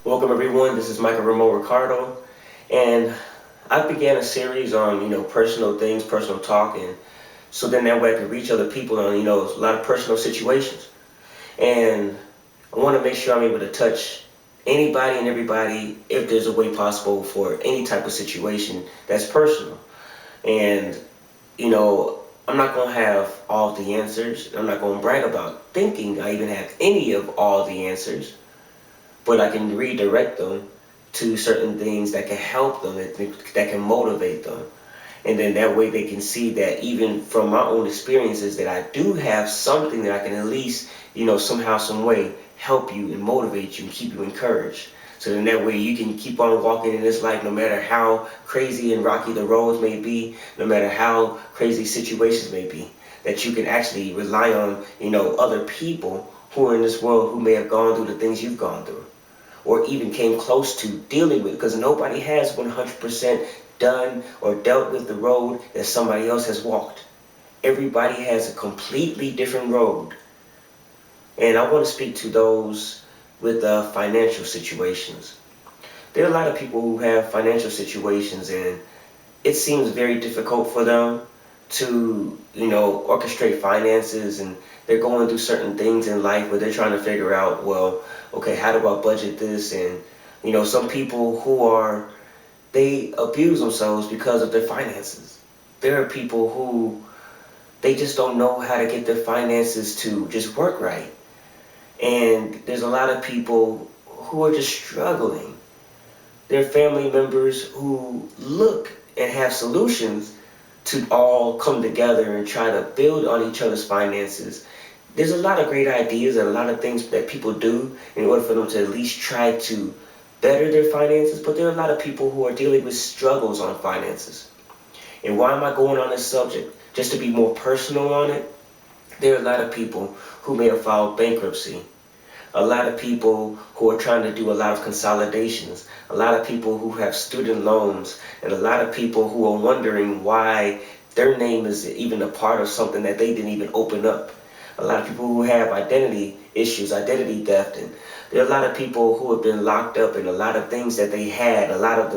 Welcome everyone. This is Michael Ricardo, and I began a series on personal things, personal talk, and so then that way I can reach other people on a lot of personal situations. And I want to make sure I'm able to touch anybody and everybody if there's a way possible for any type of situation that's personal. And I'm not gonna have all the answers. I'm not gonna brag about thinking I even have any of all the answers, but I can redirect them to certain things that can help them, that can motivate them. And then that way they can see that even from my own experiences that I do have something that I can at least, somehow, some way help you and motivate you and keep you encouraged. So then that way you can keep on walking in this life no matter how crazy and rocky the roads may be, no matter how crazy situations may be, that you can actually rely on, other people who are in this world who may have gone through the things you've gone through or even came close to dealing with, because nobody has 100% done or dealt with the road that somebody else has walked. Everybody has a completely different road. And I want to speak to those with financial situations. There are a lot of people who have financial situations, and it seems very difficult for them to, orchestrate finances, and they're going through certain things in life where they're trying to figure out, well, okay, how do I budget this? And, some people they abuse themselves because of their finances. There are people who they just don't know how to get their finances to just work right. And there's a lot of people who are just struggling. There are family members who look and have solutions to all come together and try to build on each other's finances. There's a lot of great ideas and a lot of things that people do in order for them to at least try to better their finances, but there are a lot of people who are dealing with struggles on finances. And why am I going on this subject? Just to be more personal on it, there are a lot of people who may have filed bankruptcy, a lot of people who are trying to do a lot of consolidations, a lot of people who have student loans, and a lot of people who are wondering why their name is even a part of something that they didn't even open up. A lot of people who have identity issues, identity theft, and there are a lot of people who have been locked up and a lot of things that they had, a lot of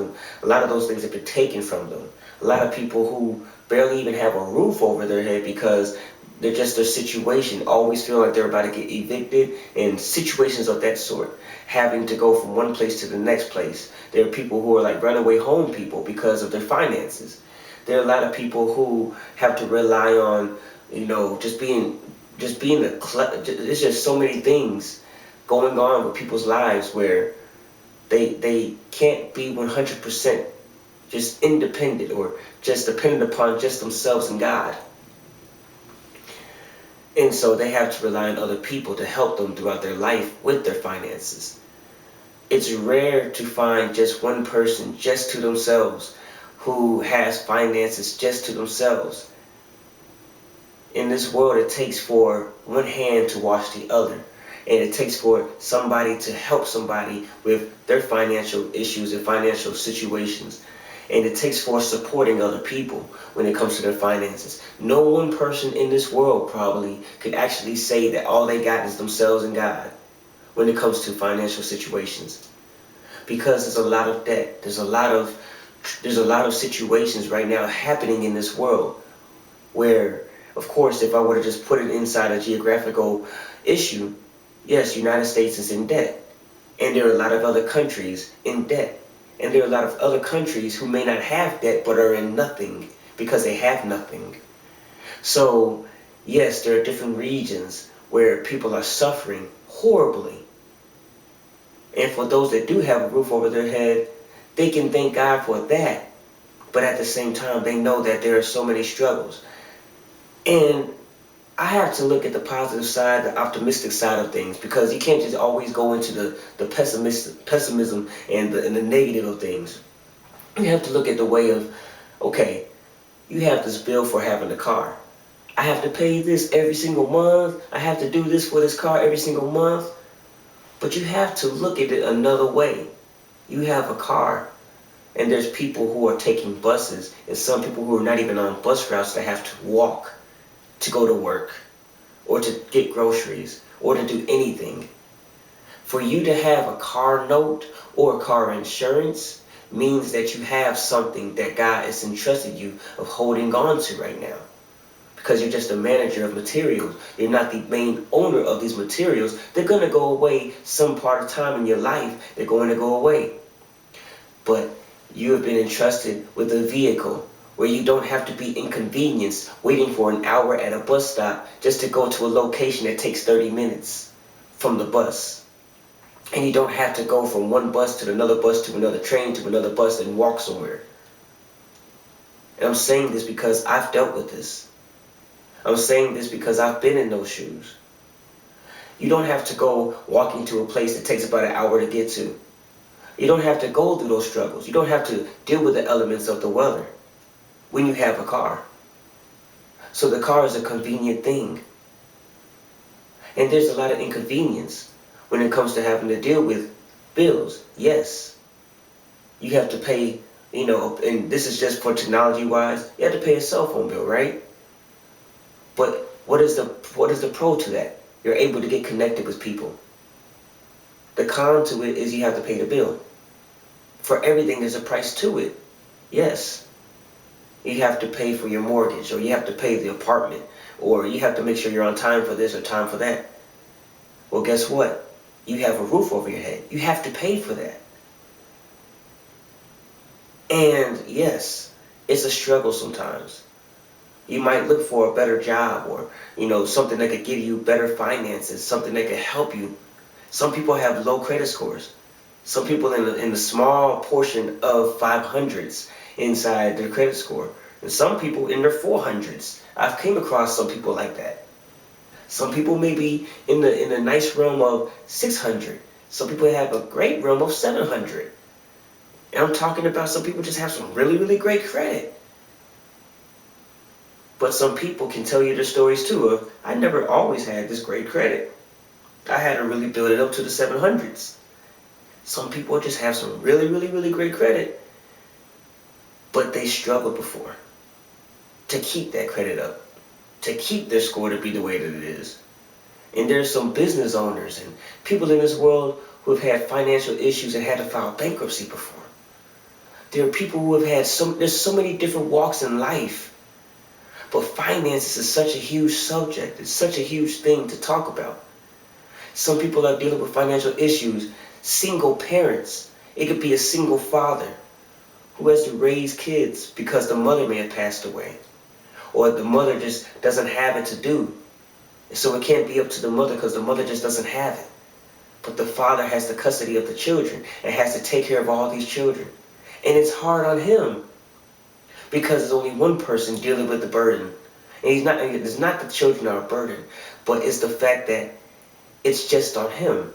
those things have been taken from them. A lot of people who barely even have a roof over their head because they're just their situation, always feel like they're about to get evicted, and situations of that sort, having to go from one place to the next place. There are people who are like runaway home people because of their finances. There are a lot of people who have to rely on, just being there's just so many things going on with people's lives where they can't be 100% just independent or just dependent upon just themselves and God. And so they have to rely on other people to help them throughout their life with their finances. It's rare to find just one person just to themselves who has finances just to themselves. In this world, it takes for one hand to wash the other. And it takes for somebody to help somebody with their financial issues and financial situations. And it takes for supporting other people when it comes to their finances. No one person in this world probably could actually say that all they got is themselves and God when it comes to financial situations. Because there's a lot of debt. There's a lot of situations right now happening in this world where, of course, if I were to just put it inside a geographical issue, yes, United States is in debt. And there are a lot of other countries in debt. And there are a lot of other countries who may not have debt but are in nothing because they have nothing. So, yes, there are different regions where people are suffering horribly. And for those that do have a roof over their head, they can thank God for that. But at the same time, they know that there are so many struggles. And I have to look at the positive side, the optimistic side of things, because you can't just always go into the pessimism and the negative of things. You have to look at the way of, okay, you have this bill for having a car. I have to pay this every single month. I have to do this for this car every single month. But you have to look at it another way. You have a car, and there's people who are taking buses, and some people who are not even on bus routes that have to walk to go to work, or to get groceries, or to do anything. For you to have a car note or car insurance means that you have something that God has entrusted you of holding on to right now. Because you're just a manager of materials. You're not the main owner of these materials. They're going to go away some part of time in your life. They're going to go away. But you have been entrusted with a vehicle where you don't have to be inconvenienced waiting for an hour at a bus stop just to go to a location that takes 30 minutes from the bus. And you don't have to go from one bus to another bus to another train to another bus and walk somewhere. And I'm saying this because I've dealt with this. I'm saying this because I've been in those shoes. You don't have to go walking to a place that takes about an hour to get to. You don't have to go through those struggles. You don't have to deal with the elements of the weather when you have a car. So the car is a convenient thing. And there's a lot of inconvenience when it comes to having to deal with bills. Yes, you have to pay, and this is just for technology wise, you have to pay a cell phone bill, right? But what is the pro to that? You're able to get connected with people. The con to it is you have to pay the bill. For everything, there's a price to it. Yes. You have to pay for your mortgage, or you have to pay the apartment, or you have to make sure you're on time for this or time for that. Well, guess what? You have a roof over your head. You have to pay for that. And yes, it's a struggle sometimes. You might look for a better job, or something that could give you better finances, something that could help you. Some people have low credit scores. Some people in the small portion of 500s inside their credit score, and some people in their 400s. I've came across some people like that. Some people may be in the nice realm of 600. Some people have a great realm of 700. And I'm talking about some people just have some really, really great credit. But some people can tell you their stories too of, I never always had this great credit. I had to really build it up to the 700s. Some people just have some really, really, really great credit, but they struggled before to keep that credit up, to keep their score to be the way that it is. And there's some business owners and people in this world who have had financial issues and had to file bankruptcy before. There are people who have had there's so many different walks in life. But finances is such a huge subject. It's such a huge thing to talk about. Some people are dealing with financial issues. Single parents. It could be a single father who has to raise kids because the mother may have passed away. Or the mother just doesn't have it to do. And so it can't be up to the mother because the mother just doesn't have it. But the father has the custody of the children and has to take care of all these children. And it's hard on him, because there's only one person dealing with the burden. And it's not the children are a burden, but it's the fact that it's just on him.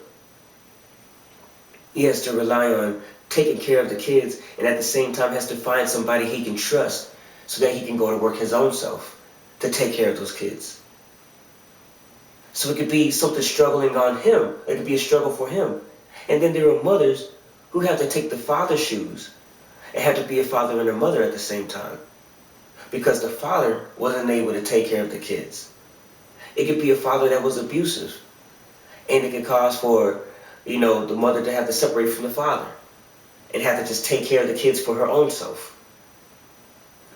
He has to rely on taking care of the kids, and at the same time has to find somebody he can trust so that he can go to work his own self to take care of those kids. So it could be something struggling on him. It could be a struggle for him. And then there are mothers who have to take the father's shoes and have to be a father and a mother at the same time, because the father wasn't able to take care of the kids. It could be a father that was abusive, and it could cause for, the mother to have to separate from the father and have to just take care of the kids for her own self.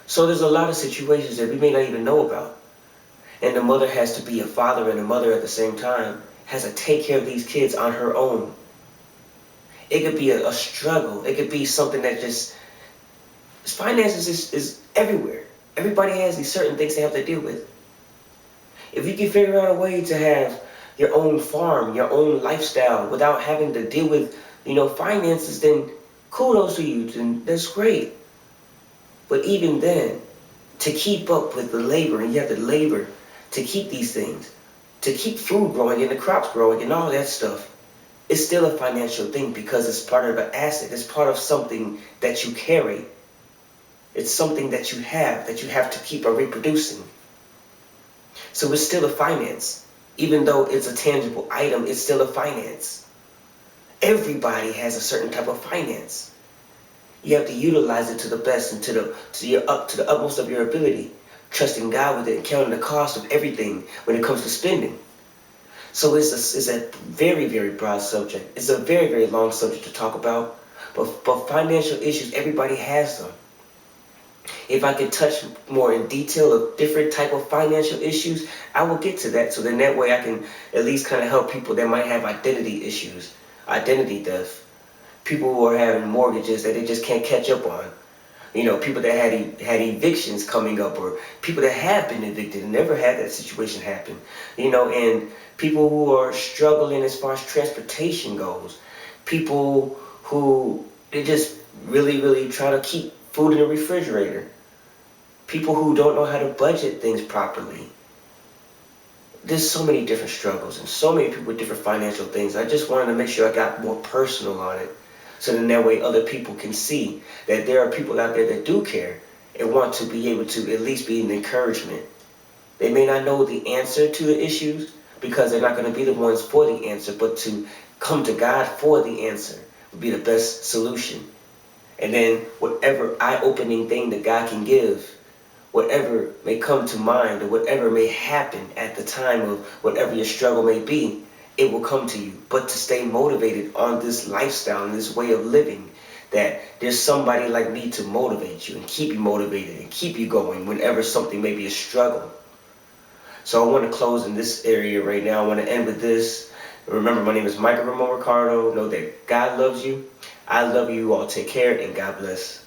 So there's a lot of situations that we may not even know about. And the mother has to be a father and a mother at the same time, has to take care of these kids on her own. It could be a struggle. It could be something that just, finances is everywhere. Everybody has these certain things they have to deal with. If you can figure out a way to have your own farm, your own lifestyle without having to deal with, finances, then kudos to you, then that's great. But even then, to keep up with the labor, and you have to labor to keep these things, to keep food growing and the crops growing and all that stuff, it's still a financial thing because it's part of an asset. It's part of something that you carry. It's something that you have to keep on reproducing. So it's still a finance. Even though it's a tangible item, it's still a finance. Everybody has a certain type of finance. You have to utilize it to the best and to the utmost of your ability, trusting God with it and counting the cost of everything when it comes to spending. So it's a very, very broad subject. It's a very, very long subject to talk about. But financial issues, everybody has them. If I could touch more in detail of different type of financial issues, I will get to that. So then that way I can at least kind of help people that might have identity issues, identity theft, people who are having mortgages that they just can't catch up on. People that had evictions coming up, or people that have been evicted and never had that situation happen. And people who are struggling as far as transportation goes. People who they just really, really try to keep food in the refrigerator. People who don't know how to budget things properly. There's so many different struggles and so many people with different financial things. I just wanted to make sure I got more personal on it. So then that way other people can see that there are people out there that do care and want to be able to at least be an encouragement. They may not know the answer to the issues because they're not going to be the ones for the answer, but to come to God for the answer would be the best solution. And then whatever eye-opening thing that God can give, whatever may come to mind or whatever may happen at the time of whatever your struggle may be, it will come to you. But to stay motivated on this lifestyle and this way of living, that there's somebody like me to motivate you and keep you motivated and keep you going whenever something may be a struggle. So I want to close in this area right now. I want to end with this. Remember, my name is Michael Ramon Ricardo. Know that God loves you. I love you all. Take care and God bless.